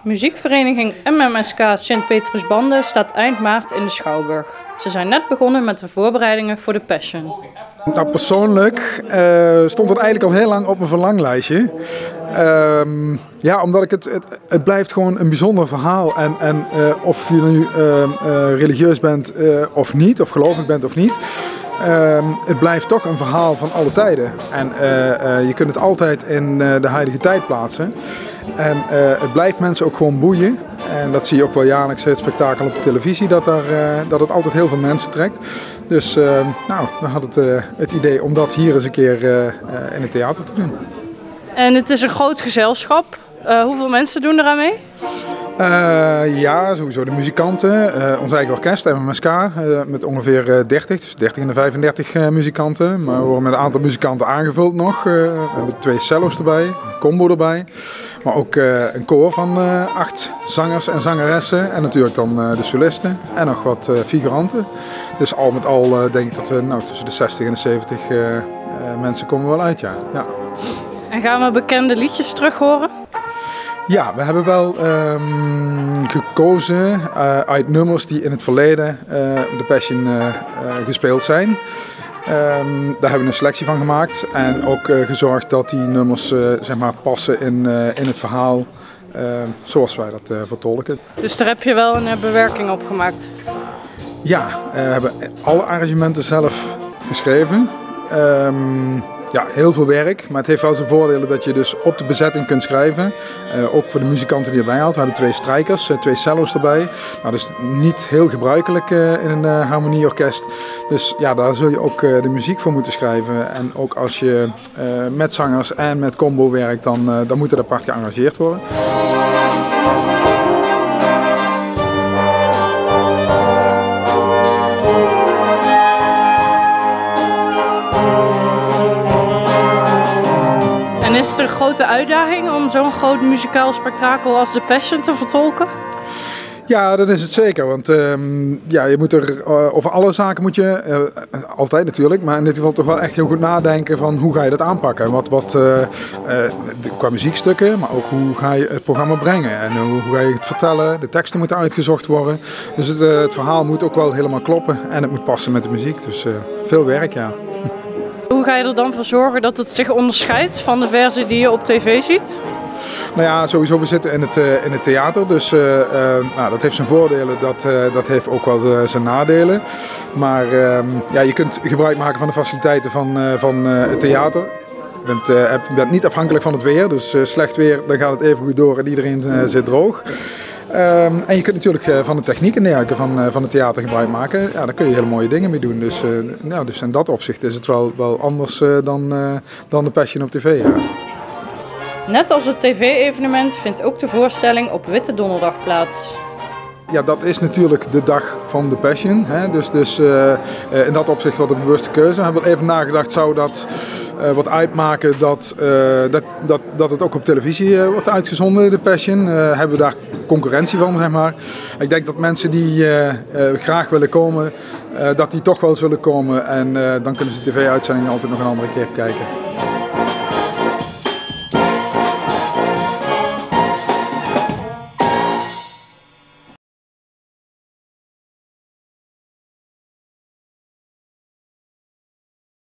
Muziekvereniging MMSK Sint-Petrus-Bande staat eind maart in de Schouwburg. Ze zijn net begonnen met de voorbereidingen voor de Passion. Nou, persoonlijk stond het eigenlijk al heel lang op mijn verlanglijstje. Ja, omdat ik het blijft gewoon een bijzonder verhaal. En of je nu religieus bent of niet, of gelovig bent of niet. Het blijft toch een verhaal van alle tijden. En je kunt het altijd in de huidige tijd plaatsen. En het blijft mensen ook gewoon boeien. En dat zie je ook wel jaarlijks het spektakel op de televisie, dat het altijd heel veel mensen trekt. Dus nou, we hadden het idee om dat hier eens een keer in het theater te doen. En het is een groot gezelschap. Hoeveel mensen doen eraan mee? Ja, sowieso de muzikanten. Ons eigen orkest, MMSK, met ongeveer 30, dus 30 en de 35 muzikanten. Maar we worden met een aantal muzikanten aangevuld nog. We hebben 2 cello's erbij, een combo erbij. Maar ook een koor van 8 zangers en zangeressen. En natuurlijk dan de solisten en nog wat figuranten. Dus al met al denk ik dat we tussen de 60 en de 70 mensen komen wel uit, ja. En gaan we bekende liedjes terug horen? Ja, we hebben wel gekozen uit nummers die in het verleden de Passion gespeeld zijn. Daar hebben we een selectie van gemaakt en ook gezorgd dat die nummers zeg maar passen in het verhaal zoals wij dat vertolken. Dus daar heb je wel een bewerking op gemaakt? Ja, we hebben alle arrangementen zelf geschreven. Ja, heel veel werk, maar het heeft wel zijn voordelen dat je dus op de bezetting kunt schrijven. Ook voor de muzikanten die erbij haalt. We hebben 2 strijkers, 2 cello's erbij. Nou, dus niet heel gebruikelijk in een harmonieorkest. Dus ja, daar zul je ook de muziek voor moeten schrijven. En ook als je met zangers en met combo werkt, dan moet het apart gearrangeerd worden. En is het een grote uitdaging om zo'n groot muzikaal spektakel als The Passion te vertolken? Ja, dat is het zeker. Want ja, je moet over alle zaken moet je, altijd natuurlijk, maar in dit geval toch wel echt heel goed nadenken van hoe ga je dat aanpakken. Qua muziekstukken, maar ook hoe ga je het programma brengen en hoe ga je het vertellen. De teksten moeten uitgezocht worden. Dus het verhaal moet ook wel helemaal kloppen en het moet passen met de muziek. Dus veel werk, ja. Hoe ga je er dan voor zorgen dat het zich onderscheidt van de versie die je op tv ziet? Nou ja, sowieso, we zitten in het theater, dus nou, dat heeft zijn voordelen, dat heeft ook wel zijn nadelen. Maar ja, je kunt gebruik maken van de faciliteiten van het theater. Je bent niet afhankelijk van het weer, dus slecht weer, dan gaat het even goed door en iedereen zit droog. En je kunt natuurlijk van de techniek en dergelijke van het theater gebruik maken. Ja, daar kun je hele mooie dingen mee doen. Dus, ja, dus in dat opzicht is het wel anders dan de Passion op tv. Ja. Net als het tv-evenement vindt ook de voorstelling op Witte Donderdag plaats. Ja, dat is natuurlijk de dag van de Passion. Hè? Dus in dat opzicht wat een bewuste keuze. We hebben even nagedacht, zou dat wat uitmaken dat het ook op televisie wordt uitgezonden, de Passion? Hebben we daar concurrentie van, zeg maar? Ik denk dat mensen die graag willen komen, dat die toch wel zullen komen. En dan kunnen ze de tv-uitzendingen altijd nog een andere keer kijken.